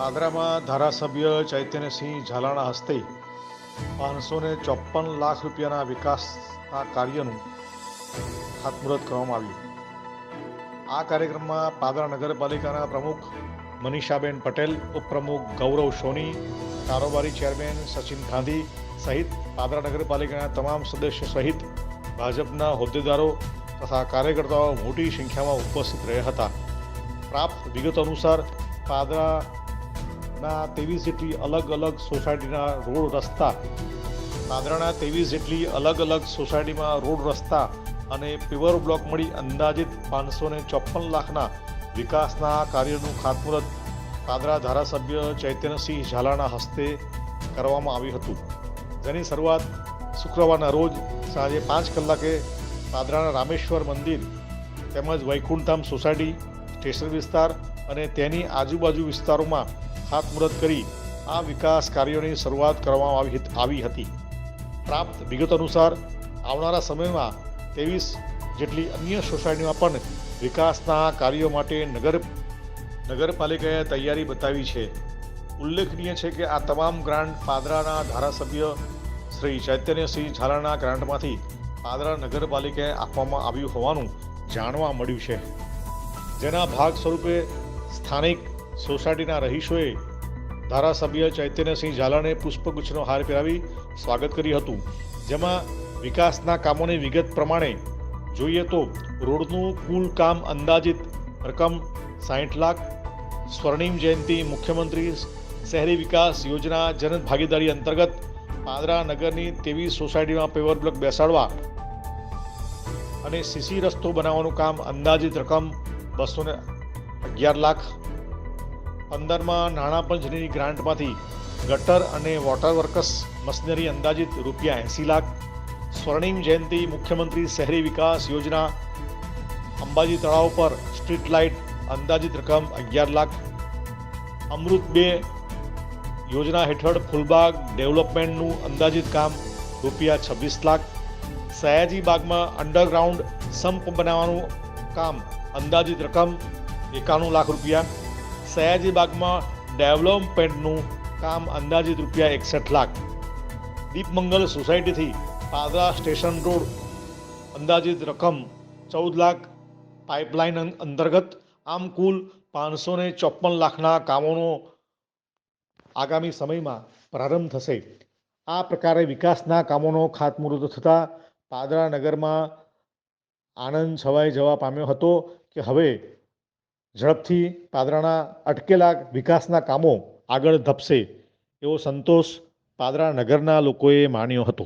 પાદરામાં ધારાસભ્ય ચૈતન્યસિંહ ઝાલાના હસ્તે 554 લાખ રૂપિયાના વિકાસના કાર્યનું ખાતમુહૂર્ત કરવામાં આવ્યું। આ કાર્યક્રમમાં પાદરા નગરપાલિકાના પ્રમુખ મનીષાબેન પટેલ, ઉપપ્રમુખ ગૌરવ સોની, કારોબારી ચેરમેન સચિન ગાંધી સહિત પાદરા નગરપાલિકાના તમામ સદસ્યો સહિત ભાજપના હોદ્દેદારો તથા કાર્યકર્તાઓ મોટી સંખ્યામાં ઉપસ્થિત રહ્યા હતા। પ્રાપ્ત વિગતો અનુસાર પાદરાના 23 જેટલી અલગ અલગ સોસાયટીના રોડ રસ્તા રોડ રસ્તા અને પેવર બ્લોક મળી અંદાજિત 554 લાખના વિકાસના કાર્યનું ખાતમુહૂર્ત પાદરા ધારાસભ્ય ચૈતન્યસિંહ ઝાલાના હસ્તે કરવામાં આવ્યું હતું, જેની શરૂઆત શુક્રવારના રોજ સાંજે 5 કલાકે પાદરાના રામેશ્વર મંદિર તેમજ વૈકુંઠધામ સોસાયટી, સ્ટેશન વિસ્તાર અને તેની આજુબાજુ વિસ્તારોમાં ખાતમુહૂર્ત કરી આ વિકાસ કાર્યોની શરૂઆત કરવામાં આવી હતી। પ્રાપ્ત વિગતો અનુસાર આવનારા સમયમાં 23 જેટલી અન્ય સોસાયટીમાં પણ વિકાસના કાર્યો માટે નગરપાલિકાએ તૈયારી બતાવી છે। ઉલ્લેખનીય છે કે આ તમામ ગ્રાન્ટ પાદરાના ધારાસભ્ય શ્રી ચૈતન્યસિંહ ઝાલાના ગ્રાન્ટમાંથી પાદરા નગરપાલિકાએ આપવામાં આવ્યું હોવાનું જાણવા મળ્યું છે, જેના ભાગ સ્વરૂપે સ્થાનિક સોસાયટીના રહીશોએ ધારાસભ્ય ચૈતન્યસિંહ ઝાલાને પુષ્પગુચ્છનો હાર પહેરાવી સ્વાગત કર્યું હતું। જેમાં વિકાસના કામોની વિગત પ્રમાણે જોઈએ તો રોડનું કુલ કામ અંદાજિત રકમ 60 લાખ, સ્વર્ણિમ જયંતિ મુખ્યમંત્રી શહેરી વિકાસ યોજના જન ભાગીદારી અંતર્ગત પાદરા નગરની 23 સોસાયટીમાં પેવર બ્લોક બેસાડવા અને સીસી રસ્તો બનાવવાનું કામ અંદાજિત રકમ 211 લાખ, 15માં નાણાં પંચની ગ્રાન્ટમાંથી ગટર અને વોટર વર્કસ મશીનરી અંદાજિત ₹80 લાખ, સ્વર્ણિમ જયંતિ મુખ્યમંત્રી શહેરી વિકાસ યોજના અંબાજી તળાવ પર સ્ટ્રીટ લાઇટ અંદાજિત રકમ 11 લાખ, અમૃત 2 યોજના હેઠળ ફૂલબાગ ડેવલપમેન્ટનું અંદાજિત કામ ₹26 લાખ, સયાજી બાગમાં અંડરગ્રાઉન્ડ સંપ બનાવવાનું કામ અંદાજિત રકમ 91 લાખ રૂપિયા, સયાજી બાગમાં ડેવલપમેન્ટનું કામ અંદાજિત ₹61 લાખ, દીપમંગલ સોસાયટીથી પાદરા સ્ટેશન રોડ અંદાજિત રકમ 14 લાખ પાઇપલાઇન અંતર્ગત આમ કુલ 554 લાખના કામોનો આગામી સમયમાં પ્રારંભ થશે। આ પ્રકારે વિકાસના કામોનો ખાતમુહૂર્ત થતાં પાદરા નગરમાં આનંદ છવાઈ જવા પામ્યો હતો કે હવે ઝડપથી પાદરાના અટકેલા વિકાસના કામો આગળ ધપશે એવો સંતોષ પાદરા નગરના લોકોએ માન્યો હતો।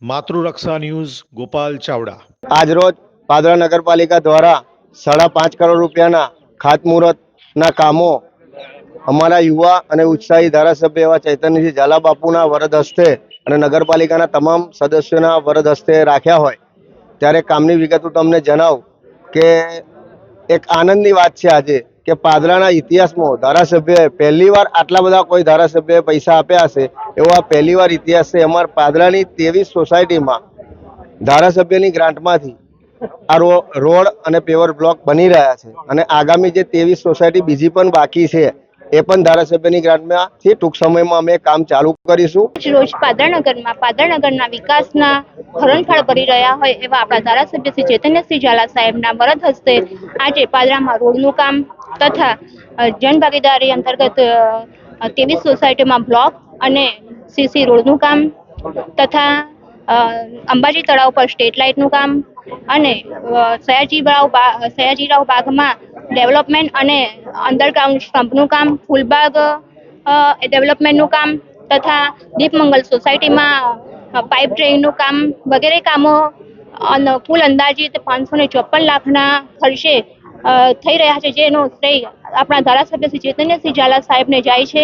માતૃરક્ષા ન્યૂઝ, ગોપાલ ચાવડા। આજરોજ પાદરા નગરપાલિકા દ્વારા 5.5 કરોડ રૂપિયાના ખાતમુહૂર્તના કામો અમારા યુવા અને ઉત્સાહી ધારાસભ્ય એવા ચૈતન્યસિંહ ઝાલા બાપુના વરદ હસ્તે અને નગરપાલિકાના તમામ સદસ્યોના વરદ હસ્તે રાખ્યા હોય ત્યારે કામની વિગત હું તમને જણાવું કે એક આનંદની વાત છે આજે કે પાદરાના ઇતિહાસમાં ધારાસભ્યએ પહેલીવાર આટલા બધા કોઈ ધારાસભ્યએ પૈસા આપ્યા હશે એવો આ પહેલીવાર ઇતિહાસ છે। અમારા પાદરાની 23 સોસાયટીમાં ધારાસભ્યની ગ્રાન્ટમાંથી આ રોડ અને પેવર બ્લોક બની રહ્યા છે અને આગામી જે 23 સોસાયટી બીજી પણ બાકી છે એ પણ ધારાસભ્યની ગ્રાન્ટમાંથી ટૂંક સમયમાં અમે કામ ચાલુ કરીશું। રોજ પાદરા નગરના વિકાસના હરણફાળ ભરી રહ્યા હોય એવા આપણા ધારાસભ્ય શ્રી ચૈતન્યસિંહ ઝાલા સાહેબના વરદ હસ્તે આજે પાદરામાં રોડનું કામ તથા જનભાગીદારી અંતર્ગત 23 સોસાયટીમાં બ્લોક અને સીસી રોડનું કામ તથા અંબાજી તળાવ પર સ્ટ્રીટ લાઇટનું કામ અને સયાજીરાવ બાગમાં ડેવલપમેન્ટ અને અંડરગ્રાઉન્ડ સ્ટમ્પનું કામ, ફૂલબાગ ડેવલપમેન્ટનું કામ તથા દીપમંગલ સોસાયટીમાં પાઇપ ડ્રેઇનનું કામ વગેરે કામો કુલ અંદાજિત 554 લાખના ખર્ચે થઈ રહ્યા છે, જેનો શ્રેય આપણા ધારાસભ્ય શ્રી ચૈતન્યસિંહ ઝાલા સાહેબને જાય છે।